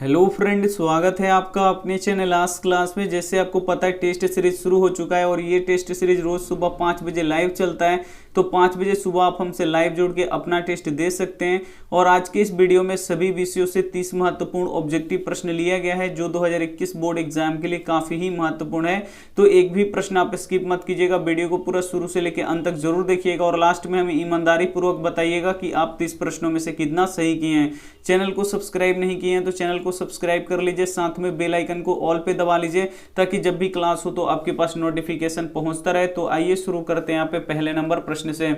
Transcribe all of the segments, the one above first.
Hello friend, स्वागत है आपका अपने चैनल आज क्लास में। जैसे आपको पता है टेस्ट सीरीज शुरू हो चुका है और ये टेस्ट सीरीज रोज सुबह 5 बजे लाइव चलता है। तो 5 बजे सुबह आप हमसे लाइव जुड़ के अपना टेस्ट दे सकते हैं। और आज के इस वीडियो में सभी विषयों से 30 महत्वपूर्ण ऑब्जेक्टिव प्रश्न लिया गया है जो 2021 बोर्ड एग्जाम के लिए काफी ही महत्वपूर्ण है। तो एक भी प्रश्न आप स्किप मत कीजिएगा, वीडियो को पूरा शुरू से लेकर अंत तक जरूर देखिएगा और लास्ट में हमें ईमानदारी पूर्वक बताइएगा कि आप 30 प्रश्नों में से कितना सही किए हैं। चैनल को सब्सक्राइब नहीं किए हैं तो चैनल को सब्सक्राइब कर लीजिए, साथ में बेल आइकन को ऑल पे दबा लीजिए ताकि जब भी क्लास हो तो आपके पास नोटिफिकेशन पहुंचता रहे। तो आइए शुरू करते हैं यहाँ पे पहले नंबर प्रश्न से।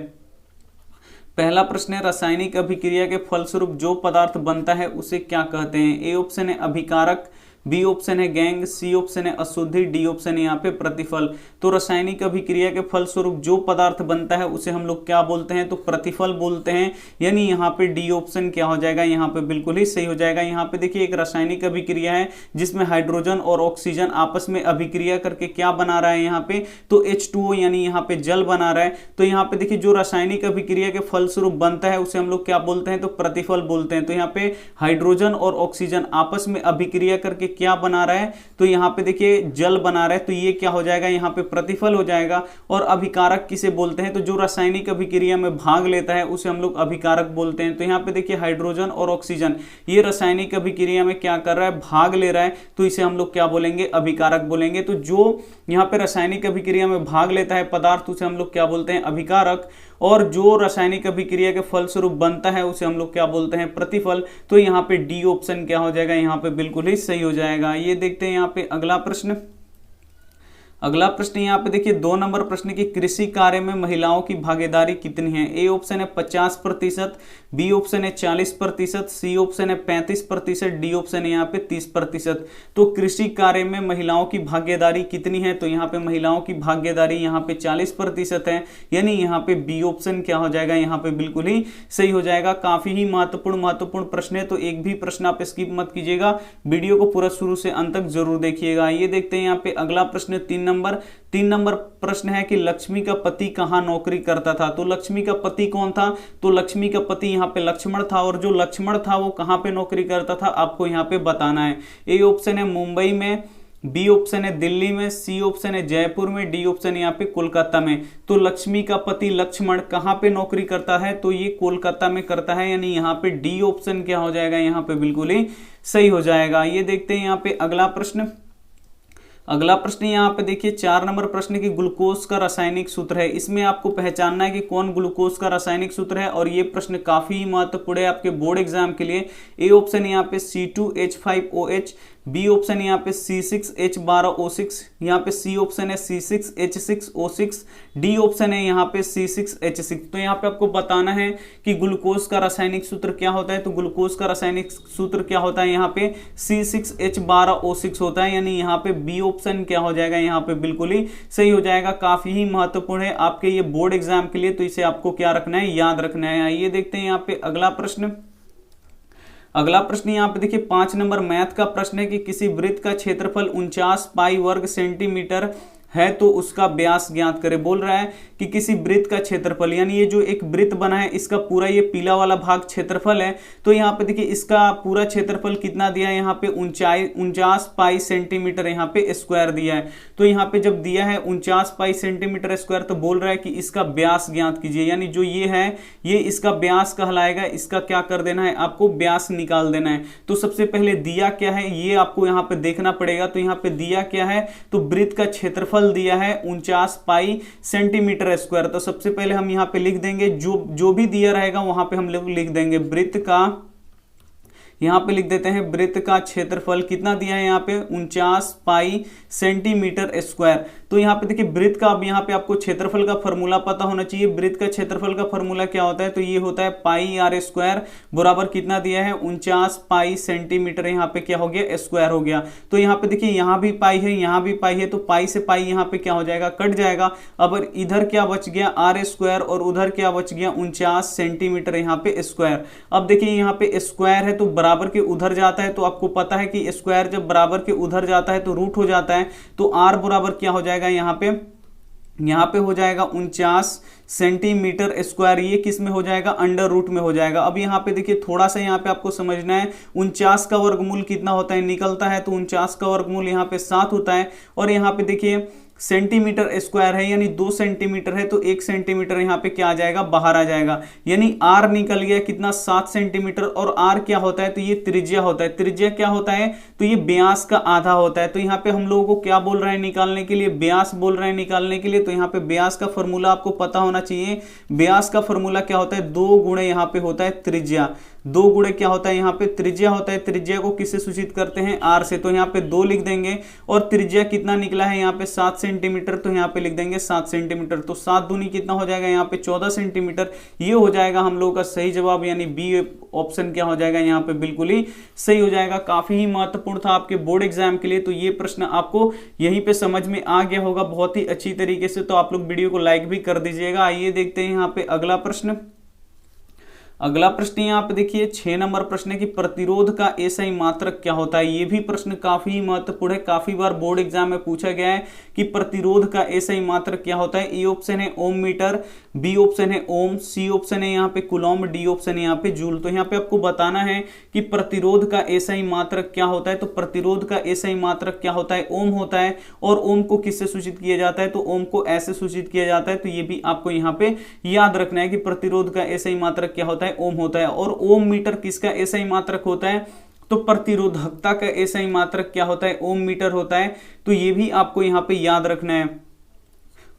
पहला प्रश्न है, रासायनिक अभिक्रिया के फलस्वरूप जो पदार्थ बनता है उसे क्या कहते हैं। ए ऑप्शन है अभिकारक, बी ऑप्शन है गैंग, सी ऑप्शन है अशुद्धि, डी ऑप्शन है यहाँ पे प्रतिफल। तो रासायनिक अभिक्रिया के फलस्वरूप जो पदार्थ बनता है उसे हम लोग क्या बोलते हैं, तो प्रतिफल बोलते हैं। यानी यहाँ पे डी ऑप्शन क्या हो जाएगा, यहाँ पे बिल्कुल ही सही हो जाएगा। यहाँ पे देखिए एक रासायनिक अभिक्रिया है जिसमें हाइड्रोजन और ऑक्सीजन आपस में अभिक्रिया करके क्या बना रहा है यहाँ पे, तो H2O यानी यहाँ पे जल बना रहा है। तो यहाँ पे देखिए जो रासायनिक अभिक्रिया के फलस्वरूप बनता है उसे हम लोग क्या बोलते हैं, तो प्रतिफल बोलते हैं। तो यहाँ पे हाइड्रोजन और ऑक्सीजन आपस में अभिक्रिया करके क्या बना रहा है, तो यहाँ पे देखिए जल बना रहा है। तो ये क्या हो जाएगा, यहाँ पे प्रतिफल हो जाएगा। और अभिकारक किसे बोलते हैं, तो जो रासायनिक अभिक्रिया में भाग लेता है उसे हम लोग अभिकारक बोलते हैं। तो यहाँ पे देखिए हाइड्रोजन और ऑक्सीजन ये रासायनिक अभिक्रिया में क्या कर रहा है, भाग ले रहा है, तो इसे हम लोग क्या बोलेंगे, अभिकारक बोलेंगे। तो जो यहाँ पे रासायनिक अभिक्रिया में भाग लेता है पदार्थ उसे हम लोग क्या बोलते हैं, अभिकारक। और जो रासायनिक अभिक्रिया के फलस्वरूप बनता है उसे हम लोग क्या बोलते हैं, प्रतिफल। तो यहाँ पे डी ऑप्शन क्या हो जाएगा, यहाँ पे बिल्कुल ही सही हो जाएगा। ये देखते हैं यहाँ पे अगला प्रश्न। अगला प्रश्न यहाँ पे देखिए 2 नंबर प्रश्न की, कृषि कार्य में महिलाओं की भागीदारी कितनी है। ए ऑप्शन है 50%, बी ऑप्शन है 40%, सी ऑप्शन है 35%, डी ऑप्शन है यहाँ पे 30%। तो कृषि कार्य में महिलाओं की भागीदारी कितनी है, तो यहाँ पे महिलाओं की भागीदारी यहाँ पे 40% है। यानी यहाँ पे बी ऑप्शन क्या हो जाएगा, यहाँ पे बिल्कुल ही सही हो जाएगा। काफी ही महत्वपूर्ण प्रश्न है, तो एक भी प्रश्न आप स्किप मत कीजिएगा, वीडियो को पूरा शुरू से अंत तक जरूर देखिएगा। ये देखते हैं यहाँ पे अगला प्रश्न 3 नंबर प्रश्न है कि लक्ष्मी का पति कहाँ नौकरी करता था। तो लक्ष्मी का पति कौन था, तो लक्ष्मी का पति यहाँ पे लक्ष्मण था। और जो लक्ष्मण था वो कहाँ पे नौकरी करता था आपको यहाँ पे बताना है। ए ऑप्शन है मुंबई में, बी ऑप्शन है दिल्ली में, सी ऑप्शन है जयपुर में, डी ऑप्शन यहाँ पे कोलकाता में। तो लक्ष्मी का पति लक्ष्मण कहाँ पे नौकरी करता है, तो ये कोलकाता में करता है। यानी यहाँ पे डी ऑप्शन क्या हो जाएगा, यहाँ पे बिल्कुल ही सही हो जाएगा। ये देखते हैं यहाँ पे अगला प्रश्न। अगला प्रश्न यहाँ पे देखिए 4 नंबर प्रश्न की, ग्लूकोज का रासायनिक सूत्र है। इसमें आपको पहचानना है कि कौन ग्लूकोज का रासायनिक सूत्र है। और ये प्रश्न काफी महत्वपूर्ण है आपके बोर्ड एग्जाम के लिए। ए ऑप्शन यहाँ पे C2H5OH, बी ऑप्शन यहाँ पे C6H12O6, यहाँ पे सी ऑप्शन है C6H6O6, डी ऑप्शन है यहाँ पे C6H6। तो यहाँ पे आपको बताना है कि ग्लूकोज का रासायनिक सूत्र क्या होता है। तो ग्लूकोज का रासायनिक सूत्र क्या होता है, यहाँ पे C6H12O6 होता है। यानी यहाँ पे बी ऑप्शन क्या हो जाएगा, यहाँ पे बिल्कुल ही सही हो जाएगा। काफी ही महत्वपूर्ण है आपके ये बोर्ड एग्जाम के लिए, तो इसे आपको क्या रखना है, याद रखना है। आइए देखते हैं यहाँ पे अगला प्रश्न। अगला प्रश्न यहाँ पे देखिए 5 नंबर मैथ का प्रश्न है कि किसी वृत्त का क्षेत्रफल 49 पाई वर्ग सेंटीमीटर है तो उसका व्यास ज्ञात करे। बोल रहा है कि किसी वृत्त का क्षेत्रफल, यानी ये जो एक वृत्त बना है इसका पूरा ये पीला वाला भाग क्षेत्रफल है। तो यहाँ पे देखिए इसका पूरा क्षेत्रफल कितना दिया है, यहाँ पे 49 पाई सेंटीमीटर यहाँ पे स्क्वायर दिया है। तो यहाँ पे जब दिया है 49 पाई सेंटीमीटर स्क्वायर तो बोल रहा है कि इसका व्यास ज्ञात कीजिए। यानी जो ये है ये इसका व्यास कहलाएगा, इसका क्या कर देना है, आपको व्यास निकाल देना है। तो सबसे पहले दिया क्या है ये आपको यहाँ पे देखना पड़ेगा। तो यहाँ पे दिया क्या है, तो वृत्त का क्षेत्रफल दिया है 49 पाई सेंटीमीटर स्क्वायर। तो सबसे पहले हम यहाँ पे लिख देंगे जो भी दिया रहेगा वहां पे हम लोग लिख देंगे वृत्त का, यहाँ पे लिख देते हैं वृत्त का क्षेत्रफल कितना दिया है, यहाँ पे 49 पाई सेंटीमीटर स्क्वायर। तो यहाँ पे देखिए वृत्त का, अब यहाँ पे आपको क्षेत्रफल का फॉर्मूला पता होना चाहिए। वृत्त का क्षेत्रफल का फॉर्मूला क्या होता है, तो ये होता है पाई आर स्क्वायर बराबर कितना दिया है, 49 पाई सेंटीमीटर यहाँ पे क्या हो गया, स्क्वायर हो गया। तो यहाँ पे देखिए यहाँ भी पाई है, यहाँ भी पाई है, तो पाई से पाई यहाँ पे क्या हो जाएगा, कट जाएगा। अब इधर क्या बच गया, आर स्क्वायर, और उधर क्या बच गया, 49 सेंटीमीटर यहाँ पे स्क्वायर। अब देखिए यहाँ पे स्क्वायर है तो बराबर के उधर जाता है, तो आपको पता है कि स्क्वायर जब बराबर के उधर जाता है तो रूट हो जाता है। तो आर बराबर क्या हो जाएगा, यहाँ पे यहाँ पे हो जाएगा 49 सेंटीमीटर स्क्वायर, ये किस में हो जाएगा, अंडर रूट में हो जाएगा। अब यहाँ पे देखिए थोड़ा सा यहाँ पे आपको समझना है, 49 का वर्गमूल कितना होता है, निकलता है, तो 49 का वर्गमूल यहाँ पे 7 होता है। और यहाँ पे देखिए सेंटीमीटर स्क्वायर है यानी 2 सेंटीमीटर है, तो 1 सेंटीमीटर यहाँ पे क्या आ जाएगा, बाहर आ जाएगा, यानी आर निकल गया कितना, 7 सेंटीमीटर। और आर क्या होता है, तो ये त्रिज्या होता है। त्रिज्या क्या होता है, तो ये व्यास का आधा होता है। तो यहाँ पे हम लोगों को क्या बोल रहे हैं निकालने के लिए, व्यास बोल रहे हैं निकालने के लिए। तो यहाँ पे व्यास का फॉर्मूला आपको पता होना चाहिए। व्यास का फॉर्मूला क्या होता है, 2 गुणे यहाँ पे होता है त्रिज्या, 2 गुणे क्या होता है यहाँ पे त्रिज्या होता है। त्रिज्या को किससे सूचित करते हैं, आर से। तो यहाँ पे 2 लिख देंगे, और त्रिज्या कितना निकला है यहाँ पे 7 सेंटीमीटर, तो यहाँ पे लिख देंगे 7 सेंटीमीटर। तो 7 दूनी कितना हो जाएगा यहाँ पे 14 सेंटीमीटर। ये हो जाएगा हम लोगों का सही जवाब, यानी बी ऑप्शन क्या हो जाएगा यहाँ पे बिल्कुल ही सही हो जाएगा। काफी ही महत्वपूर्ण था आपके बोर्ड एग्जाम के लिए। तो ये प्रश्न आपको यहीं पे समझ में आ गया होगा बहुत ही अच्छी तरीके से। तो आप लोग वीडियो को लाइक भी कर दीजिएगा। आइए देखते हैं यहाँ पे अगला प्रश्न। अगला प्रश्न यहाँ पे देखिए 6 नंबर प्रश्न है कि प्रतिरोध का एसआई मात्रक क्या होता है। ये भी प्रश्न काफी महत्वपूर्ण है, काफी बार बोर्ड एग्जाम में पूछा गया है कि प्रतिरोध का एसआई मात्रक क्या होता है। ए ऑप्शन है ओम मीटर, बी ऑप्शन है ओम, सी ऑप्शन है यहाँ पे कुलॉम्ब, डी ऑप्शन है यहाँ पे जूल। तो यहाँ पे आपको बताना है कि प्रतिरोध का एसआई मात्रक क्या होता है। तो प्रतिरोध का एसआई मात्रक क्या होता है, ओम होता है। और ओम को किससे सूचित किया जाता है, तो ओम को ऐसे सूचित किया जाता है। तो ये भी आपको यहाँ पे याद रखना है कि प्रतिरोध का एसआई मात्रक क्या होता है, ओम होता है। और ओम मीटर किसका एसआई मात्रक होता है, तो प्रतिरोधकता का एसआई मात्रक क्या होता है, ओम मीटर होता है। तो ये भी आपको यहाँ पे याद रखना है।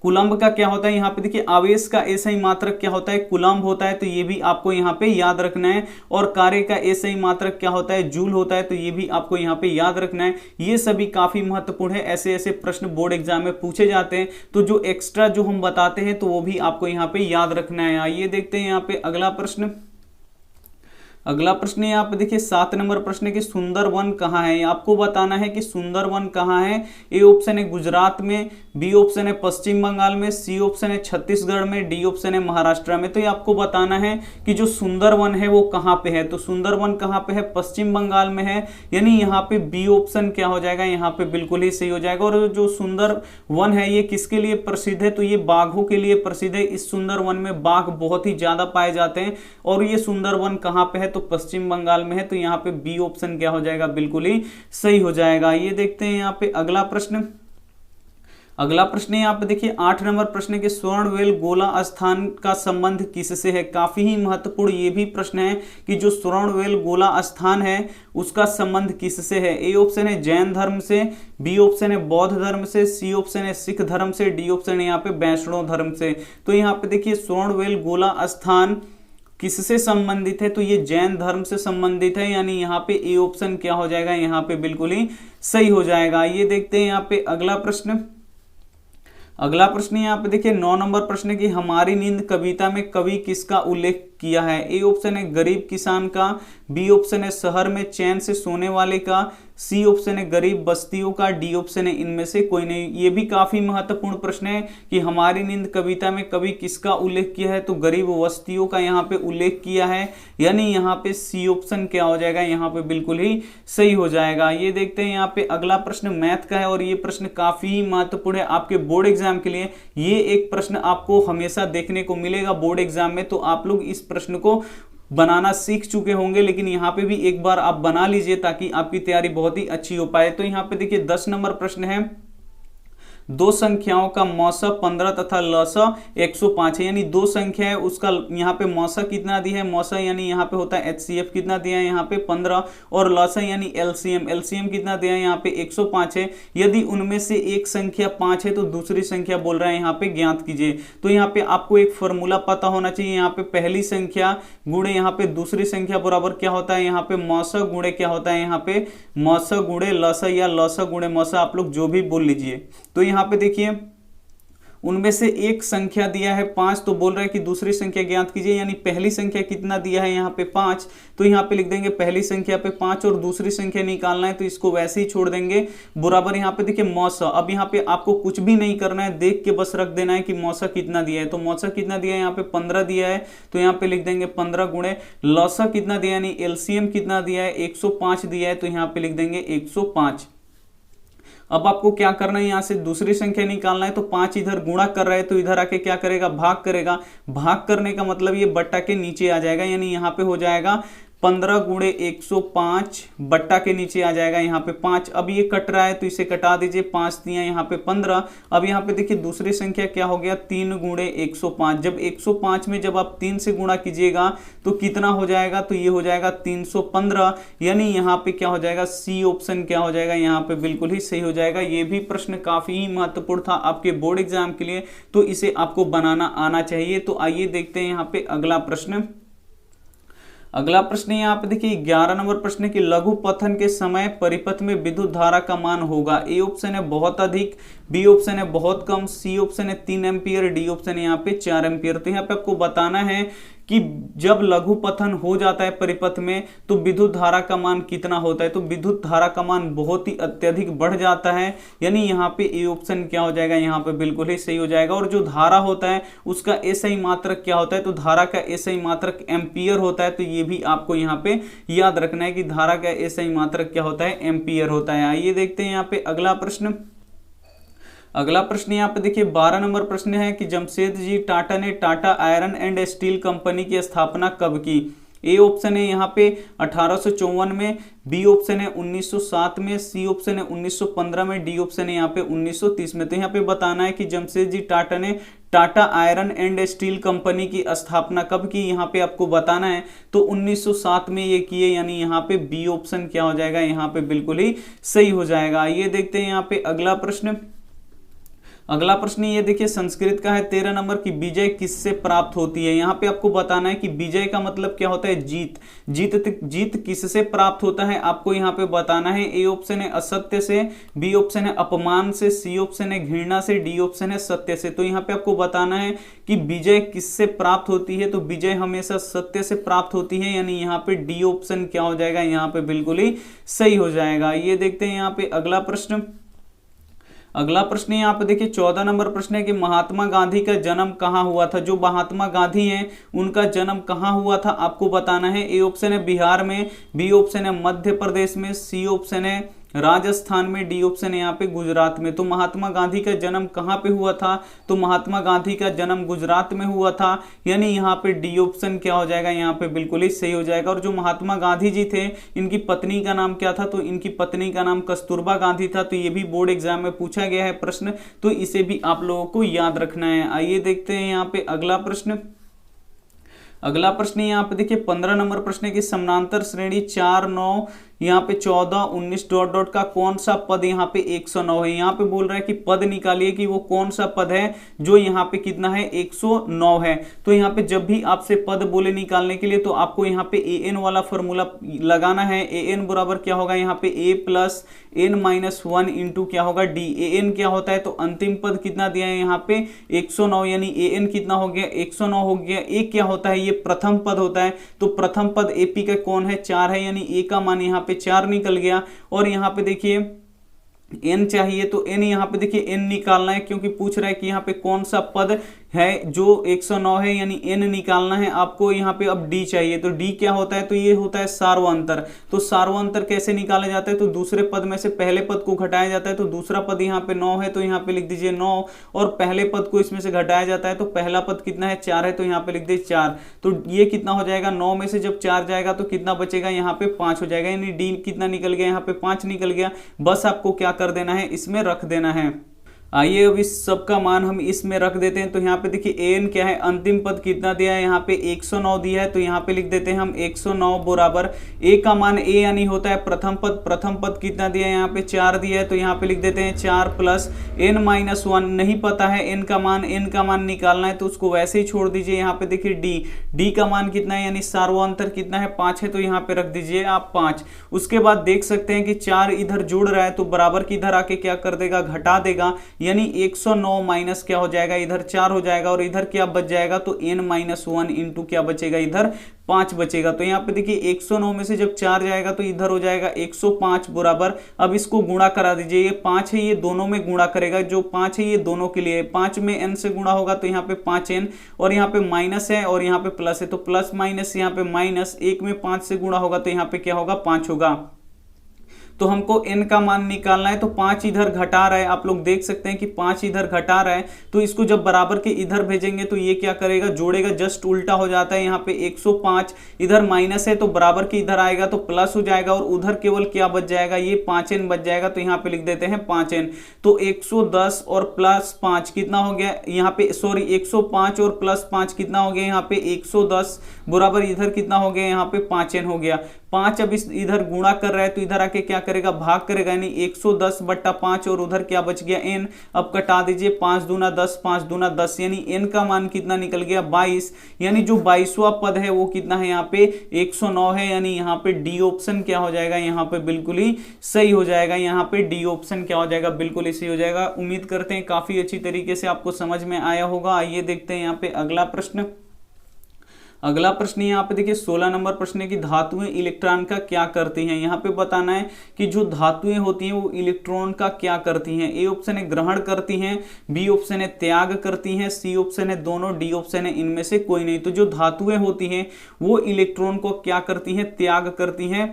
कुलम्ब का क्या होता है, यहाँ पे देखिए आवेश का एसआई मात्रक क्या होता है, कुलम्ब होता है। तो ये भी आपको यहाँ पे याद रखना है। और कार्य का एसआई मात्रक क्या होता है, जूल होता है। तो ये भी आपको यहाँ पे याद रखना है। ये सभी काफी महत्वपूर्ण है, ऐसे ऐसे प्रश्न बोर्ड एग्जाम में पूछे जाते हैं। तो जो एक्स्ट्रा जो हम बताते हैं तो वो भी आपको यहाँ पे याद रखना है। आइए देखते हैं यहाँ पे अगला प्रश्न। अगला प्रश्न यहाँ पे देखिए 7 नंबर प्रश्न की सुंदरवन कहाँ है। आपको बताना है कि सुंदरवन कहाँ है। ए ऑप्शन है गुजरात में, बी ऑप्शन है पश्चिम बंगाल में, सी ऑप्शन है छत्तीसगढ़ में, डी ऑप्शन है महाराष्ट्र में। तो ये आपको बताना है कि जो सुंदरवन है वो कहाँ पे है। तो सुंदरवन कहाँ पे है, पश्चिम बंगाल में है, यानी यहाँ पे बी ऑप्शन क्या हो जाएगा, यहाँ पे बिल्कुल ही सही हो जाएगा। और जो सुंदरवन है ये किसके लिए प्रसिद्ध है, तो ये बाघों के लिए प्रसिद्ध है। इस सुंदरवन में बाघ बहुत ही ज्यादा पाए जाते हैं। और ये सुंदरवन कहाँ पे है, तो पश्चिम बंगाल में है। तो यहाँ पे बी ऑप्शन क्या हो जाएगा, बिल्कुल ही सही हो जाएगा। ये देखते हैं यहाँ पे अगला प्रश्न। अगला प्रश्न यहाँ पे देखिए 8 नंबर प्रश्न के स्वर्णवेल गोला स्थान का संबंध किससे है। काफी ही महत्वपूर्ण ये भी प्रश्न है कि जो स्वर्णवेल गोला स्थान है उसका संबंध किससे है। ए ऑप्शन है जैन धर्म से, बी ऑप्शन है बौद्ध धर्म से, सी ऑप्शन है सिख धर्म से, डी ऑप्शन है यहाँ पे वैष्णव धर्म से। तो यहाँ पे देखिए स्वर्णवेल गोला स्थान किससे संबंधित है, तो ये जैन धर्म से संबंधित है, यानी यहाँ पे ए ऑप्शन क्या हो जाएगा, यहाँ पे बिल्कुल ही सही हो जाएगा। ये देखते हैं यहाँ पे अगला प्रश्न। अगला प्रश्न यहाँ पे देखिए 9 नंबर प्रश्न की हमारी नींद कविता में कवि किसका उल्लेख किया है। ए ऑप्शन है गरीब किसान का, बी ऑप्शन है शहर में चैन से सोने वाले का, सी ऑप्शन है गरीब बस्तियों का, डी ऑप्शन है इनमें से कोई नहीं। ये भी काफी महत्वपूर्ण प्रश्न है कि हमारी नींद कविता में कवि किसका उल्लेख किया है, तो गरीब बस्तियों का यहाँ पे उल्लेख किया है, यानी यहाँ पे सी ऑप्शन क्या हो जाएगा, यहाँ पे बिल्कुल ही सही हो जाएगा। ये देखते हैं यहाँ पे अगला प्रश्न मैथ का है, और ये प्रश्न काफी महत्वपूर्ण है आपके बोर्ड एग्जाम के लिए। ये एक प्रश्न आपको हमेशा देखने को मिलेगा बोर्ड एग्जाम में, तो आप लोग इस प्रश्न को बनाना सीख चुके होंगे, लेकिन यहाँ पे भी एक बार आप बना लीजिए ताकि आपकी तैयारी बहुत ही अच्छी हो पाए। तो यहाँ पे देखिए 10 नंबर प्रश्न है, दो संख्याओं का मौसा 15 तथा लसा 105 है, यानी दो संख्या है उसका यहाँ पे मौसा कितना दिया है, मौसा यानी यहाँ पे होता है HCF कितना दिया है यहाँ पे 15, और लसा यानी LCM कितना दिया है यहाँ पे 105 है। यदि उनमें से एक संख्या 5 है तो दूसरी संख्या बोल रहा है यहाँ पे ज्ञात कीजिए। तो यहाँ पे आपको एक फॉर्मूला पता होना चाहिए, यहाँ पे पहली संख्या गुणे यहाँ पे दूसरी संख्या बराबर क्या होता है, यहाँ पे मौसा गुणे क्या होता है, यहाँ पे मौसा गुणे लसा या लसा गुणे मौसा, आप लोग जो भी बोल लीजिए। तो यहाँ पे देखिए उनमें से एक संख्या दिया है 5, तो बोल रहा है कि दूसरी संख्या ज्ञात कीजिए, यानी पहली संख्या कितना दिया है यहाँ पे 5, तो यहाँ पे लिख देंगे पहली संख्या पे 5 और दूसरी संख्या निकालना है तो इसको वैसे ही छोड़ देंगे बराबर। यहाँ पे देखिए मौसा, अब यहाँ पे आपको कुछ भी नहीं करना है, देख के बस रख देना है कि मौसा कितना दिया है। तो मौसा कितना दिया है यहाँ पे 15 दिया है, तो यहाँ पे लिख देंगे 15 गुणे लौसा कितना दिया यानी LCM कितना दिया है 105 दिया है, तो यहाँ पे लिख देंगे 105। अब आपको क्या करना है, यहाँ से दूसरी संख्या निकालना है। तो 5 इधर गुणा कर रहा है तो इधर आके क्या करेगा, भाग करेगा। भाग करने का मतलब ये बट्टा के नीचे आ जाएगा, यानी यहाँ पे हो जाएगा 15 गुणे 105 बट्टा के नीचे आ जाएगा यहाँ पे 5। अब ये कट रहा है तो इसे कटा दीजिए, 5 दिया यहाँ पे 15। अब यहाँ पे देखिए दूसरी संख्या क्या हो गया, 3 गुणे 105। जब 105 में जब आप 3 से गुणा कीजिएगा तो कितना हो जाएगा, तो ये हो जाएगा 315। यानी यहाँ पे क्या हो जाएगा, सी ऑप्शन क्या हो जाएगा, यहाँ पे बिल्कुल ही सही हो जाएगा। ये भी प्रश्न काफी ही महत्वपूर्ण था आपके बोर्ड एग्जाम के लिए, तो इसे आपको बनाना आना चाहिए। तो आइए देखते हैं यहाँ पे अगला प्रश्न। अगला प्रश्न यहाँ पे देखिए 11 नंबर प्रश्न की लघु पथन के समय परिपथ में विद्युत धारा का मान होगा। ए ऑप्शन है बहुत अधिक, बी ऑप्शन है बहुत कम, सी ऑप्शन है 3 एम्पियर, डी ऑप्शन है यहाँ पे 4 एम्पियर। तो यहाँ पे आपको बताना है कि जब लघु पथन हो जाता है परिपथ में तो विद्युत धारा का मान कितना होता है। तो विद्युत धारा का मान बहुत ही अत्यधिक बढ़ जाता है, यानी यहाँ पे ए ऑप्शन क्या हो जाएगा, यहाँ पे बिल्कुल ही सही हो जाएगा। और जो धारा होता है उसका एसआई मात्रक क्या होता है, तो धारा का एसआई मात्रक एम्पियर होता है। तो ये भी आपको यहाँ पे याद रखना है कि धारा का एसआई मात्रक क्या होता है, एम्पियर होता है। आइए देखते हैं यहाँ पे अगला प्रश्न। अगला प्रश्न यहाँ पे देखिए 12 नंबर प्रश्न है कि जमशेदजी टाटा ने Tata iron and steel company की स्थापना कब की। ए ऑप्शन है यहाँ पे 1854 में, बी ऑप्शन है 1907 में, सी ऑप्शन है 1915 में, डी ऑप्शन है यहाँ पे 1930 में। तो यहाँ पे बताना है कि जमशेदजी टाटा ने Tata iron and steel company की स्थापना कब की, यहाँ पे आपको बताना है। तो 1907 में ये किए, यानी यहाँ पे बी ऑप्शन क्या हो जाएगा, यहाँ पे बिल्कुल ही सही हो जाएगा। ये देखते हैं यहाँ पे अगला प्रश्न। अगला प्रश्न ये देखिए संस्कृत का है 13 नंबर की विजय किससे प्राप्त होती है। यहाँ पे आपको बताना है कि विजय का मतलब क्या होता है, जीत। जीत किससे प्राप्त होता है आपको यहाँ पे बताना है। ए ऑप्शन है असत्य से, बी ऑप्शन है अपमान से, सी ऑप्शन है घृणा से, डी ऑप्शन है सत्य से। तो यहाँ पे आपको बताना है कि विजय किससे प्राप्त होती है। तो विजय हमेशा सत्य से प्राप्त होती है, यानी यहाँ पे डी ऑप्शन क्या हो जाएगा, यहाँ पे बिल्कुल ही सही हो जाएगा। ये देखते हैं यहाँ पे अगला प्रश्न। अगला प्रश्न यहाँ पे देखिए 14 नंबर प्रश्न है कि महात्मा गांधी का जन्म कहाँ हुआ था। जो महात्मा गांधी हैं उनका जन्म कहाँ हुआ था आपको बताना है। ए ऑप्शन है बिहार में, बी ऑप्शन है मध्य प्रदेश में, सी ऑप्शन है राजस्थान में, डी ऑप्शन है यहाँ पे गुजरात में। तो महात्मा गांधी का जन्म कहाँ पे हुआ था, तो महात्मा गांधी का जन्म गुजरात में हुआ था, यानी यहाँ पे डी ऑप्शन क्या हो जाएगा, यहाँ पे बिल्कुल ही सही हो जाएगा। और जो महात्मा गांधी जी थे इनकी पत्नी का नाम क्या था, तो इनकी पत्नी का नाम कस्तूरबा गांधी था। तो ये भी बोर्ड एग्जाम में पूछा गया है प्रश्न, तो इसे भी आप लोगों को याद रखना है। आइए देखते हैं यहाँ पे अगला प्रश्न। अगला प्रश्न यहाँ पे देखिए 15 नंबर प्रश्न है कि समानांतर श्रेणी 4, 9 यहाँ पे 14, 19 डॉट डॉट का कौन सा पद यहाँ पे 109 है। यहाँ पे बोल रहा है कि पद निकालिए कि वो कौन सा पद है जो यहाँ पे कितना है, 109 है। तो यहाँ पे जब भी आपसे पद बोले निकालने के लिए तो आपको यहाँ पे ए एन वाला फॉर्मूला लगाना है। ए एन बराबर क्या होगा, यहाँ पे ए प्लस एन माइनस 1 इंटू क्या होगा डी। ए एन क्या होता है, तो अंतिम पद कितना दिया है यहाँ पे 109, यानी ए एन कितना हो गया, 109 हो गया। ए क्या होता है, ये प्रथम पद होता है। तो प्रथम पद एपी का कौन है, 4 है, यानी ए का मान यहाँ पे 4 निकल गया। और यहाँ पे देखिए n चाहिए, तो n यहाँ पे देखिए n निकालना है, क्योंकि पूछ रहा है कि यहाँ पे कौन सा पद है जो 109 है, यानी n निकालना है आपको। यहाँ पे अब d चाहिए, तो d क्या होता है, तो ये होता है सार्वअंतर। तो सार्वअंतर कैसे निकाला जाता है, तो दूसरे पद में से पहले पद को घटाया जाता है। तो दूसरा पद यहाँ पे 9 है, तो यहाँ पे लिख दीजिए 9, और पहले पद को इसमें से घटाया जाता है। तो पहला पद कितना है, 4 है, तो यहाँ पे लिख दीजिए 4। तो ये कितना हो जाएगा, 9 में से जब 4 जाएगा तो कितना बचेगा, यहाँ पे 5 हो जाएगा, यानी d कितना निकल गया, यहाँ पे 5 निकल गया। बस आपको क्या कर देना है, इसमें रख देना है। आइए अब इस सब का मान हम इसमें रख देते हैं। तो यहाँ पे देखिए an क्या है, अंतिम पद कितना दिया है, यहाँ पे 109 दिया है। तो यहाँ पे लिख देते हैं हम 109 बराबर a का मान a यानी होता है प्रथम पद। प्रथम पद कितना दिया है, यहाँ पे 4 दिया है। तो यहाँ पे लिख देते हैं 4 प्लस n माइनस 1। नहीं पता है n का मान निकालना है, तो उसको वैसे ही छोड़ दीजिए। यहाँ पे देखिए d का मान कितना है, यानी सार्वअंतर कितना है, 5 है, तो यहाँ पे रख दीजिए आप 5। उसके बाद देख सकते हैं कि 4 इधर जुड़ रहा है, तो बराबर की इधर आके क्या कर देगा, घटा देगा, यानी 109 माइनस क्या हो जाएगा, इधर 4 हो जाएगा, और इधर क्या बच जाएगा, तो n माइनस 1 इंटू क्या बचेगा, इधर 5 बचेगा। तो यहाँ पे देखिए 109 में से जब 4 जाएगा तो इधर हो जाएगा 105 बराबर। अब इसको गुणा करा दीजिए, ये 5 है, ये दोनों में गुणा करेगा, जो 5 है ये दोनों के लिए, 5 में n से गुणा होगा तो यहाँ पे 5n, और यहाँ पे माइनस है और यहाँ पे प्लस है, तो प्लस माइनस यहाँ पे माइनस, 1 में 5 से गुणा होगा तो यहाँ पे क्या होगा, 5 होगा। तो हमको n का मान निकालना है। तो 5 इधर घटा रहा है, आप लोग देख सकते हैं कि 5 इधर घटा रहा है, तो इसको जब बराबर के इधर भेजेंगे तो ये क्या करेगा, जोड़ेगा, जस्ट उल्टा हो जाता है। यहाँ पे 105 इधर माइनस है तो बराबर के इधर आएगा तो प्लस हो जाएगा, और उधर केवल क्या बच जाएगा, ये 5n बच जाएगा। तो यहाँ पे लिख देते हैं 5n। तो 110 और प्लस 5 कितना हो गया, यहाँ पे सॉरी 105 और प्लस 5 कितना हो गया, यहाँ पे 110 बराबर इधर कितना हो गया, यहाँ पे 5n हो गया। 5 अब इस इधर गुणा कर रहा है तो इधर आके क्या करेगा, भाग करेगा, यानी 110/5 और उधर क्या बच गया n। अब कटा दीजिए, 5 दूना 10, 5 दूना 10, यानी n का मान कितना निकल गया, 22। यानी जो 22वां पद है वो कितना है, यहाँ पे 109 है। यानी यहाँ पे डी ऑप्शन क्या हो जाएगा, यहाँ पे बिल्कुल ही सही हो जाएगा। यहाँ पे डी ऑप्शन क्या हो जाएगा, बिल्कुल ही सही हो जाएगा। उम्मीद करते हैं काफी अच्छी तरीके से आपको समझ में आया होगा। आइए देखते हैं यहाँ पे अगला प्रश्न। अगला प्रश्न यहाँ पे देखिए 16 नंबर प्रश्न है कि धातुएं इलेक्ट्रॉन का क्या करती हैं। यहाँ पे बताना है कि जो धातुएं होती हैं वो इलेक्ट्रॉन का क्या करती हैं। ए ऑप्शन है ग्रहण करती हैं, बी ऑप्शन है त्याग करती हैं, सी ऑप्शन है दोनों, डी ऑप्शन है इनमें से कोई नहीं। तो जो धातुएं होती हैं वो इलेक्ट्रॉन को क्या करती हैं, त्याग करती हैं।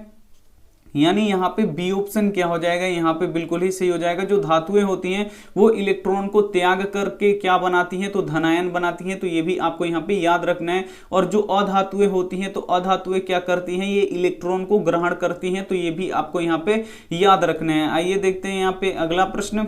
यानी यहाँ पे बी ऑप्शन क्या हो जाएगा, यहाँ पे बिल्कुल ही सही हो जाएगा। जो धातुएं होती हैं वो इलेक्ट्रॉन को त्याग करके क्या बनाती हैं, तो धनायन बनाती हैं। तो ये भी आपको यहाँ पे याद रखना है। और जो अधातुएं होती हैं तो अधातुएं क्या करती हैं, ये इलेक्ट्रॉन को ग्रहण करती हैं। तो ये भी आपको यहाँ पे याद रखना है। आइए देखते हैं यहाँ पे अगला प्रश्न।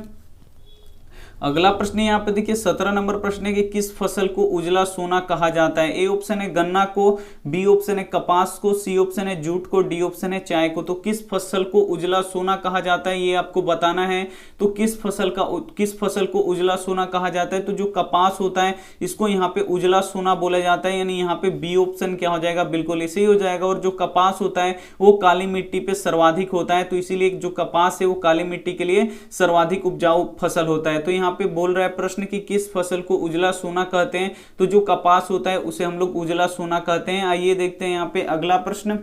अगला प्रश्न यहाँ पे देखिए 17 नंबर प्रश्न है कि किस फसल को उजला सोना कहा जाता है। ए ऑप्शन है गन्ना को, बी ऑप्शन है कपास को, सी ऑप्शन है जूट को, डी ऑप्शन है चाय को। तो किस फसल को उजला सोना कहा जाता है ये आपको बताना है। तो किस फसल को उजला सोना कहा जाता है, तो जो कपास होता है इसको यहाँ पे उजला सोना बोला जाता है। यानी यहाँ पे बी ऑप्शन क्या हो जाएगा, बिल्कुल सही हो जाएगा। और जो कपास होता है वो काली मिट्टी पे सर्वाधिक होता है, तो इसीलिए जो कपास है वो काली मिट्टी के लिए सर्वाधिक उपजाऊ फसल होता है। तो यहाँ पे बोल रहा है प्रश्न कि किस फसल को उजला सोना कहते हैं, तो जो कपास होता है उसे हम लोग उजला सोना कहते हैं। आइए देखते हैं यहाँ पे अगला प्रश्न।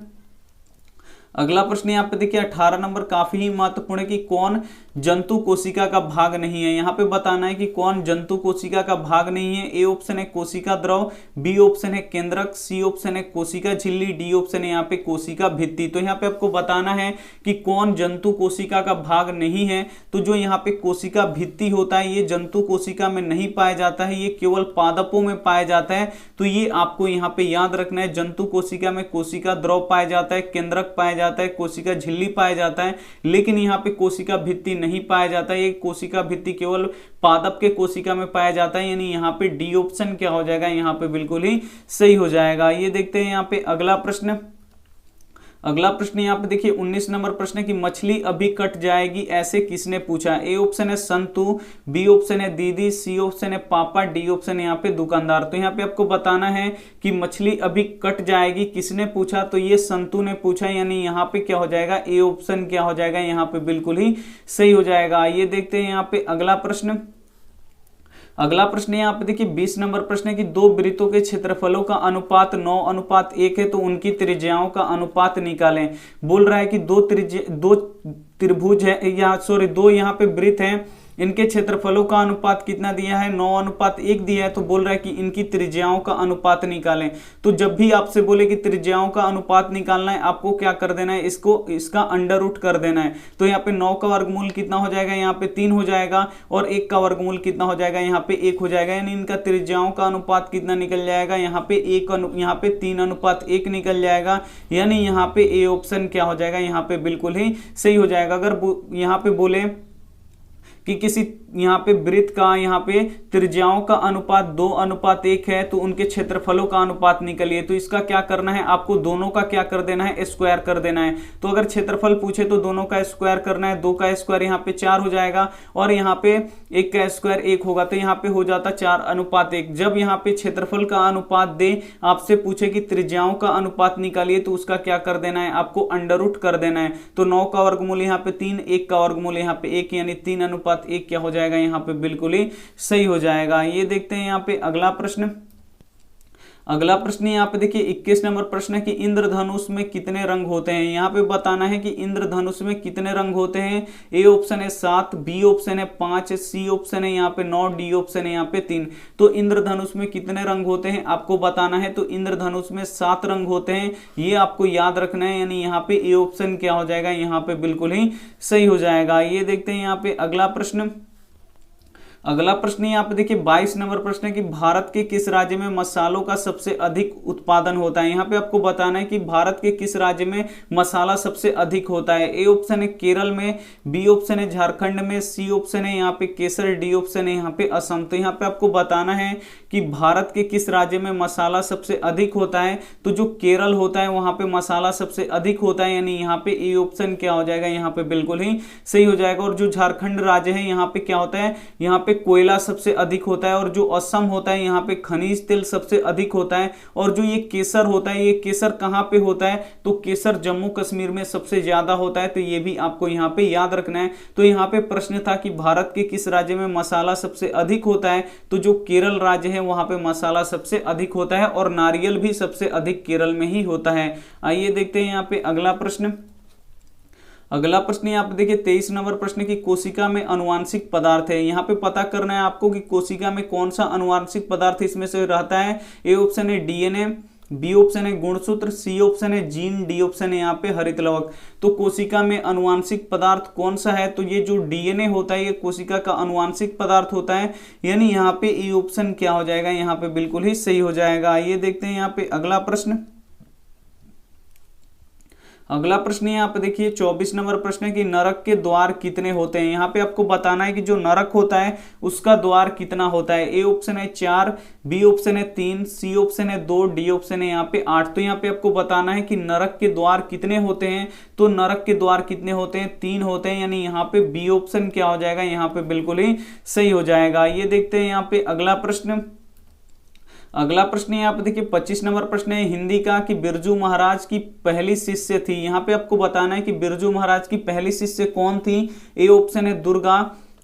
अगला प्रश्न यहाँ पे देखिए 18 नंबर काफी ही महत्वपूर्ण है कि कौन जंतु कोशिका का भाग नहीं है। यहाँ पे बताना है कि कौन जंतु कोशिका का भाग नहीं है। ए ऑप्शन है कोशिका द्रव, बी ऑप्शन है केंद्रक, सी ऑप्शन है कोशिका झिल्ली, डी ऑप्शन है यहाँ पे कोशिका भित्ति। तो यहाँ पे आपको बताना है कि कौन जंतु कोशिका का भाग नहीं है। तो जो यहाँ पे कोशिका भित्ति होता है ये जंतु कोशिका में नहीं पाया जाता है, ये केवल पादपों में पाया जाता है। तो ये आपको यहाँ पे याद रखना है। जंतु कोशिका में कोशिका द्रव पाया जाता है, केंद्रक पाया जाता है, कोशिका झिल्ली पाया जाता है, लेकिन यहाँ पे कोशिका भित्ति नहीं पाया जाता है। ये कोशिका भित्ति केवल पादप के कोशिका में पाया जाता है। यानी यहाँ पे डी ऑप्शन क्या हो जाएगा, यहाँ पे बिल्कुल ही सही हो जाएगा। ये देखते हैं यहाँ पे अगला प्रश्न। अगला प्रश्न यहाँ पे देखिए 19 नंबर प्रश्न है कि मछली अभी कट जाएगी ऐसे किसने पूछा। ए ऑप्शन है संतु, बी ऑप्शन है दीदी, सी ऑप्शन है पापा, डी ऑप्शन है यहाँ पे दुकानदार। तो यहाँ पे आपको बताना है कि मछली अभी कट जाएगी किसने पूछा, तो ये संतु ने पूछा। यानी यहाँ पे क्या हो जाएगा, ए ऑप्शन क्या हो जाएगा, यहाँ पे बिल्कुल ही सही हो जाएगा। ये देखते हैं यहाँ पे अगला प्रश्न। अगला प्रश्न यहाँ पे देखिए 20 नंबर प्रश्न है कि दो वृत्तों के क्षेत्रफलों का अनुपात 9:1 है, तो उनकी त्रिज्याओं का अनुपात निकालें। बोल रहा है कि दो त्रिभुज है, या सॉरी दो यहाँ पे वृत्त हैं, इनके क्षेत्रफलों का अनुपात कितना दिया है, 9:1 दिया है। तो बोल रहा है कि इनकी त्रिज्याओं का अनुपात निकालें। तो जब भी आपसे बोले कि त्रिज्याओं का अनुपात निकालना है, आपको क्या कर देना है, इसका अंडर रूट कर देना है। तो यहाँ पे 9 का वर्गमूल कितना हो जाएगा, यहाँ पे 3 हो जाएगा, और 1 का वर्गमूल कितना हो जाएगा, यहाँ पे 1 हो जाएगा। यानी इनका त्रिज्याओं का अनुपात कितना निकल जाएगा, यहाँ पे 3:1 निकल जाएगा। यानी यहाँ पे ए ऑप्शन क्या हो जाएगा, यहाँ पे बिल्कुल ही सही हो जाएगा। अगर यहाँ पे बोले कि किसी यहाँ पे वृत्त का यहाँ पे त्रिज्याओं का अनुपात 2:1 है, तो उनके क्षेत्रफलों का अनुपात निकलिए। तो इसका क्या करना है, आपको दोनों का क्या कर देना है, स्क्वायर कर देना है। तो अगर क्षेत्रफल पूछे तो दोनों का स्क्वायर करना है। 2 का स्क्वायर यहाँ पे 4 हो जाएगा, और यहाँ पे 1 का स्क्वायर 1 होगा, तो यहाँ पे हो जाता 4:1। जब यहाँ पे क्षेत्रफल का अनुपात दे, आपसे पूछे कि त्रिज्याओं का अनुपात निकालिए, तो उसका क्या कर देना है, आपको अंडर रूट कर देना है। तो 9 का वर्गमूल यहाँ पे 3, 1 का वर्गमूल यहाँ पे 1, यानी 3:1 क्या हो जाएगा, यहाँ पे बिल्कुल ही सही हो जाएगा। ये देखते हैं यहाँ पे अगला प्रश्न। अगला प्रश्न यहाँ पे देखिए 21 नंबर प्रश्न है कि इंद्रधनुष में कितने रंग होते हैं। यहाँ पे बताना है कि इंद्रधनुष में कितने रंग होते हैं। ए ऑप्शन है 7, बी ऑप्शन है 5, सी ऑप्शन है यहाँ पे 9, डी ऑप्शन है यहाँ पे 3। तो इंद्रधनुष में कितने रंग होते हैं आपको बताना है। तो इंद्रधनुष में 7 रंग होते हैं, ये आपको याद रखना है। यानी यहाँ पे ए ऑप्शन क्या हो जाएगा, यहाँ पे बिल्कुल ही सही हो जाएगा। ये देखते हैं यहाँ पे अगला प्रश्न। अगला प्रश्न यहाँ पे देखिए 22 नंबर प्रश्न है कि भारत के किस राज्य में मसालों का सबसे अधिक उत्पादन होता है। यहाँ पे आपको बताना है कि भारत के किस राज्य में मसाला सबसे अधिक होता है। ए ऑप्शन है केरल में, बी ऑप्शन है झारखंड में, सी ऑप्शन है यहाँ पे केसर, डी ऑप्शन है यहाँ पे असम। तो यहाँ पे आपको बताना है कि भारत के किस राज्य में मसाला सबसे अधिक होता है। तो जो केरल होता है वहां पे मसाला सबसे अधिक होता है, यानी यहाँ पे ए ऑप्शन क्या हो जाएगा, यहाँ पे बिल्कुल ही सही हो जाएगा। और जो झारखंड राज्य है यहाँ पे क्या होता है, यहाँ पे कोयला सबसे अधिक होता है। और जो असम होता है यहाँ पे खनिज तेल सबसे अधिक होता है। और जो ये केसर होता है, ये केसर कहाँ पे होता है, तो केसर जम्मू कश्मीर में सबसे ज्यादा होता है। तो ये भी आपको यहाँ पे याद रखना है। तो यहाँ पे प्रश्न था कि भारत के किस राज्य में मसाला सबसे अधिक होता है। तो जो केरल राज्य है वहां पे मसाला सबसे अधिक होता है और नारियल भी सबसे अधिक केरल में ही होता है। आइए देखते हैं यहाँ पे अगला प्रश्न। अगला प्रश्न यहाँ पे देखिए 23 नंबर प्रश्न की कोशिका में अनुवांशिक पदार्थ है। यहाँ पे पता करना है आपको कि कोशिका में कौन सा अनुवांशिक पदार्थ इसमें से रहता है। ए ऑप्शन है डीएनए, बी ऑप्शन है गुणसूत्र, सी ऑप्शन है जीन, डी ऑप्शन है यहाँ पे हरित लवक। तो कोशिका में अनुवांशिक पदार्थ कौन सा है, तो ये जो डीएनए होता है ये कोशिका का अनुवांशिक पदार्थ होता है। यानी यहाँ पे ए ऑप्शन क्या हो जाएगा, यहाँ पे बिल्कुल ही सही हो जाएगा। ये देखते हैं यहाँ पे अगला प्रश्न। अगला प्रश्न यहाँ पे देखिए 24 नंबर प्रश्न है कि नरक के द्वार कितने होते हैं। यहाँ पे आपको बताना है कि जो नरक होता है उसका द्वार कितना होता है। ए ऑप्शन है 4, बी ऑप्शन है 3, सी ऑप्शन है 2, डी ऑप्शन है यहाँ पे 8। तो यहाँ पे आपको बताना है कि नरक के द्वार कितने होते हैं। तो नरक के द्वार कितने होते हैं, 3 होते हैं। यानी यहाँ पे बी ऑप्शन क्या हो जाएगा, यहाँ पे बिल्कुल ही सही हो जाएगा। ये देखते हैं यहाँ पे अगला प्रश्न। अगला प्रश्न यहाँ पे देखिए 25 नंबर प्रश्न है हिंदी का कि बिरजू महाराज की पहली शिष्य थी। यहाँ पे आपको बताना है कि बिरजू महाराज की पहली शिष्य कौन थी। ए ऑप्शन है दुर्गा,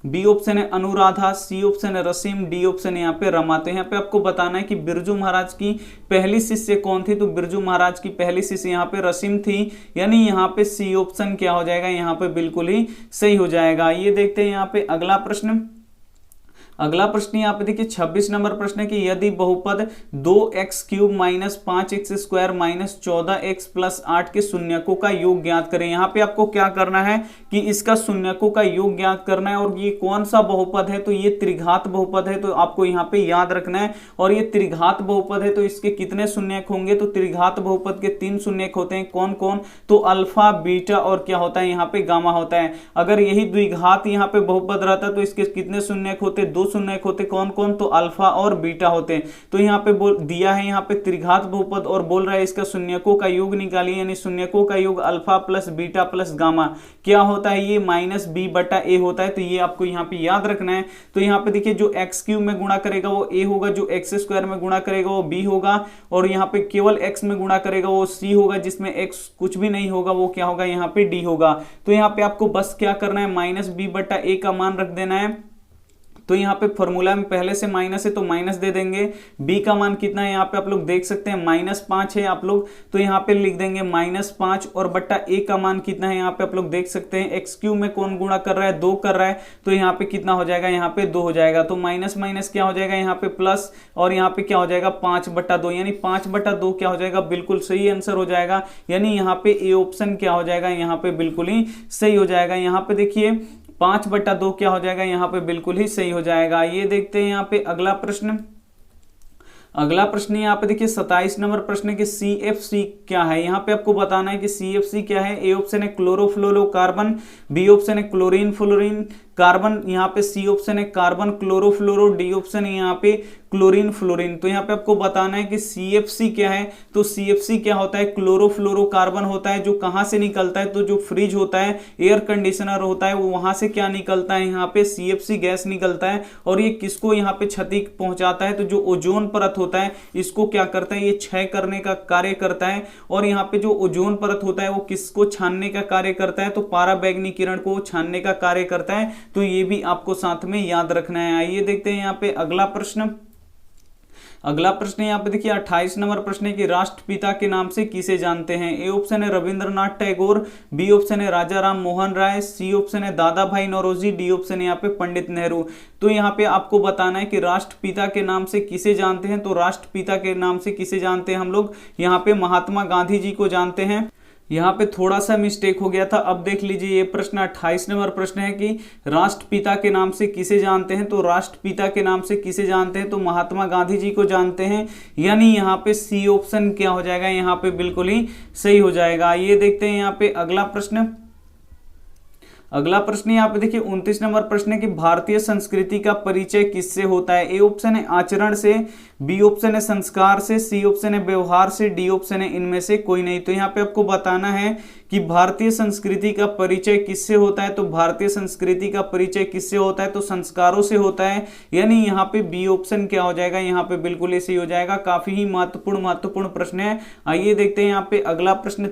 बी ऑप्शन है अनुराधा, सी ऑप्शन है रसीम, डी ऑप्शन है यहाँ पे रमा। तो यहाँ पे आपको बताना है कि बिरजू महाराज की पहली शिष्य कौन थी। तो बिरजू महाराज की पहली शिष्य यहाँ पे रसीम थी। यानी यहाँ पे सी ऑप्शन क्या हो जाएगा, यहाँ पे बिल्कुल ही सही हो जाएगा। ये देखते हैं यहाँ पे अगला प्रश्न। अगला प्रश्न यहाँ पे देखिए 26 नंबर प्रश्न है कि यदि बहुपद 2x³ minus 5x² minus 14x plus 8 के शून्यकों का योग ज्ञात करें। यहाँ पे आपको क्या करना है कि इसका शून्यकों का योग ज्ञात करना है। और ये कौन सा बहुपद है, तो ये त्रिघात बहुपद है। तो आपको यहाँ पे याद रखना है। और ये त्रिघात बहुपद है तो इसके कितने शून्यक होंगे, तो त्रिघात बहुपद के 3 शून्यक होते हैं। कौन कौन, तो अल्फा, बीटा और क्या होता है यहाँ पे गामा होता है। अगर यही द्विघात यहाँ पे बहुपद रहता तो इसके कितने शून्यक होते, 2 शून्यक होते। कौन कौन, तो अल्फा और बीटा होते। तो यहाँ पे दिया है यहाँ पे त्रिघात बहुपद और बोल रहा है इसका शून्यकों का योग निकालिए। यानी शून्यकों का योग alpha plus beta plus gamma क्या होता है, ये माइनस बी बटा ए होता है। तो ये आपको यहाँ पे याद रखना है। तो यहाँ पे देखिए जो x³ में गुणा करेगा वो a होगा, जो x² में गुणा करेगा वो b होगा, और यहाँ पे केवल x में गुणा करेगा वो c होगा, जिसमें x कुछ भी नहीं होगा वो क्या होगा, यहाँ पे d होगा। तो यहाँ पे आपको बस क्या करना है, माइनस बी बटा ए का मान रख देना है। तो यहाँ पे फॉर्मूला में पहले से माइनस है तो माइनस दे देंगे। b का मान कितना है यहाँ पे आप लोग देख सकते हैं, -5 है आप लोग, तो यहाँ पे लिख देंगे -5 और बट्टा a का मान कितना है यहाँ पे आप लोग देख सकते हैं। x³ में कौन गुणा कर रहा है, 2 कर रहा है, तो यहाँ पे कितना हो जाएगा, यहाँ पे 2 हो जाएगा। तो माइनस माइनस क्या हो जाएगा यहाँ पे प्लस, और यहाँ पे क्या हो जाएगा 5/2, यानी 5/2 क्या हो जाएगा, बिल्कुल सही आंसर हो जाएगा। यानी यहाँ पे ए ऑप्शन क्या हो जाएगा, यहाँ पे बिल्कुल ही सही हो जाएगा। यहाँ पे देखिए 5/2 क्या हो जाएगा, यहाँ पे बिल्कुल ही सही हो जाएगा। ये देखते हैं यहाँ पे अगला प्रश्न। अगला प्रश्न यहाँ पे देखिए 27 नंबर प्रश्न की CFC क्या है। यहाँ पे आपको बताना है कि CFC क्या है। ए ऑप्शन है क्लोरोफ्लोरोकार्बन, बी ऑप्शन है क्लोरीन फ्लोरीन कार्बन, यहाँ पे सी ऑप्शन है कार्बन क्लोरोफ्लोरो, डी ऑप्शन है यहाँ पे क्लोरीन फ्लोरीन। तो यहाँ पे आपको बताना है कि CFC क्या है। तो CFC क्या होता है, क्लोरोफ्लोरोकार्बन होता है, जो कहाँ से निकलता है, तो जो फ्रिज होता है, एयर कंडीशनर होता है, वो वहां से क्या निकलता है, यहाँ पे CFC गैस निकलता है। और ये किसको यहाँ पे क्षति पहुंचाता है, तो जो ओजोन परत होता है इसको क्या करता है, ये क्षय करने का कार्य करता है। और यहाँ पे जो ओजोन परत होता है वो किसको छानने का कार्य करता है, तो पाराबैंगनी किरण को छानने का कार्य करता है। तो ये भी आपको साथ में याद रखना है। आइए देखते हैं यहाँ पे अगला प्रश्न। अगला प्रश्न यहाँ पे देखिए 28 नंबर प्रश्न है कि राष्ट्रपिता के नाम से किसे जानते हैं। ए ऑप्शन है रविंद्रनाथ टैगोर, बी ऑप्शन है राजा राम मोहन राय, सी ऑप्शन है दादा भाई नौरोजी, डी ऑप्शन है यहाँ पे पंडित नेहरू। तो यहाँ पे आपको बताना है कि राष्ट्रपिता के नाम से किसे जानते हैं। तो राष्ट्रपिता के नाम से किसे जानते हैं हम लोग, यहाँ पे महात्मा गांधी जी को जानते हैं। यहाँ पे थोड़ा सा मिस्टेक हो गया था। अब देख लीजिए ये प्रश्न 28 नंबर प्रश्न है कि राष्ट्रपिता के नाम से किसे जानते हैं। तो राष्ट्रपिता के नाम से किसे जानते हैं, तो महात्मा गांधी जी को जानते हैं। यानी यहाँ पे सी ऑप्शन क्या हो जाएगा, यहाँ पे बिल्कुल ही सही हो जाएगा। ये देखते हैं यहाँ पे अगला प्रश्न। अगला प्रश्न यहाँ पे देखिए 29 नंबर प्रश्न है कि भारतीय संस्कृति का परिचय किससे होता है। ए ऑप्शन है आचरण से, बी ऑप्शन है संस्कार से, सी ऑप्शन है व्यवहार से, डी ऑप्शन है इनमें से कोई नहीं। तो यहाँ पे आपको बताना है कि भारतीय संस्कृति का परिचय किससे होता है। तो भारतीय संस्कृति का परिचय किससे होता है, तो संस्कारों से होता है। यानी यहाँ पे बी ऑप्शन क्या हो जाएगा, यहाँ पे बिल्कुल ऐसे ही हो जाएगा। काफी ही महत्वपूर्ण प्रश्न है। आइए देखते हैं यहाँ पे अगला प्रश्न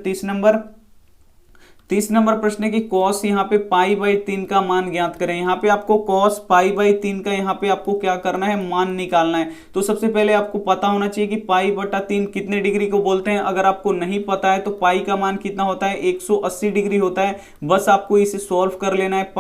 30 नंबर प्रश्न है कि कॉस यहाँ पे पाई बाई 3 का मान ज्ञात करें। यहाँ पे आपको कॉस पाई बाई 3 का यहाँ पे आपको क्या करना है, मान निकालना है। तो सबसे पहले आपको पता होना चाहिए कि पाई बटा 3 कितने डिग्री को बोलते हैं। अगर आपको नहीं पता है तो पाई का मान कितना होता है, 180 डिग्री होता है। बस आपको इसे सॉल्व कर लेना है।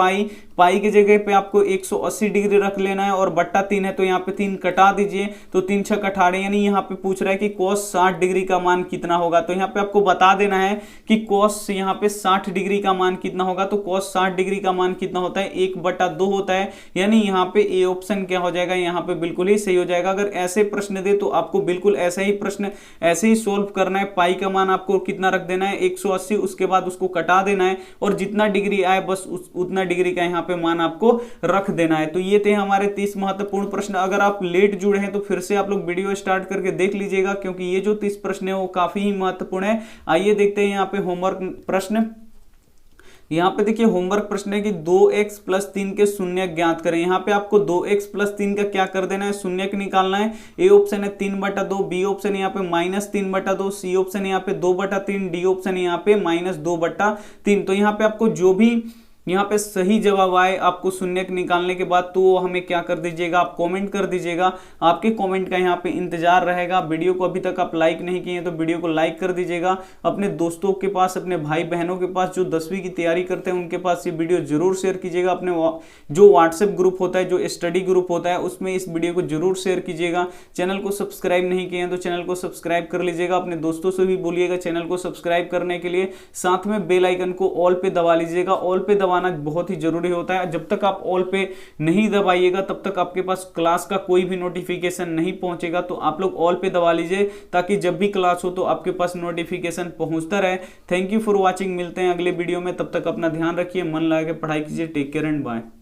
पाई की जगह पे आपको 180 डिग्री रख लेना है और बट्टा 3 है तो यहाँ पे 3 कटा दीजिए। तो 3 6 18, यानी यहाँ पे पूछ रहा है कि कॉस 60 डिग्री का मान कितना होगा। तो यहाँ पे आपको बता देना है कि कॉस यहाँ पे 60 डिग्री का मान कितना होगा। तो कॉस 60 डिग्री का मान कितना होता है, 1/2 होता है। यानी यहाँ पे ए ऑप्शन क्या हो जाएगा, यहाँ पे बिल्कुल ही सही हो जाएगा। अगर ऐसे प्रश्न दे तो आपको बिल्कुल ऐसा ही प्रश्न ऐसे ही सोल्व करना है। पाई का मान आपको कितना रख देना है, 180, उसके बाद उसको कटा देना है और जितना डिग्री आए बस उतना डिग्री का यहाँ पे मान आपको रख देना है। तो ये थे हमारे 30 महत्वपूर्ण प्रश्न। अगर आप लेट जुड़े हैं तो फिर से आप लोग वीडियो स्टार्ट करके देख लीजिएगा, क्योंकि ये जो 30 प्रश्न है वो काफी ही महत्वपूर्ण है। आइए देखते हैं यहाँ पे होमवर्क प्रश्न। यहाँ पे देखिए होमवर्क प्रश्न है कि 2x + 3 के शून्यक ज्ञात करें। यहाँ पे आपको 2x + 3 का क्या कर देना है, शून्यक निकालना है। ए ऑप्शन है 3/2, बी ऑप्शन यहाँ पे -3/2, सी ऑप्शन यहाँ पे 2/3, डी ऑप्शन यहाँ पे -2/3। तो यहाँ पे आपको जो भी यहाँ पे सही जवाब आए आपको शून्यक निकालने के बाद, तो हमें क्या कर दीजिएगा, आप कमेंट कर दीजिएगा। आपके कमेंट का यहाँ पे इंतजार रहेगा। वीडियो को अभी तक आप लाइक नहीं किए हैं तो वीडियो को लाइक कर दीजिएगा। अपने दोस्तों के पास, अपने भाई बहनों के पास जो 10वीं की तैयारी करते हैं उनके पास ये वीडियो जरूर शेयर कीजिएगा। अपने जो व्हाट्सएप ग्रुप होता है, जो स्टडी ग्रुप होता है, उसमें इस वीडियो को जरूर शेयर कीजिएगा। चैनल को सब्सक्राइब नहीं किए हैं तो चैनल को सब्सक्राइब कर लीजिएगा। अपने दोस्तों से भी बोलिएगा चैनल को सब्सक्राइब करने के लिए। साथ में बेल आइकन को ऑल पे दबा लीजिएगा। ऑल पे दबाना बहुत ही जरूरी होता है। जब तक आप ऑल पे नहीं दबाइएगा तब तक आपके पास क्लास का कोई भी नोटिफिकेशन नहीं पहुंचेगा। तो आप लोग ऑल पे दबा लीजिए ताकि जब भी क्लास हो तो आपके पास नोटिफिकेशन पहुंचता रहे। Thank you for watching. मिलते हैं अगले वीडियो में, तब तक अपना ध्यान रखिए, मन लगा के पढ़ाई कीजिए। Take care and bye.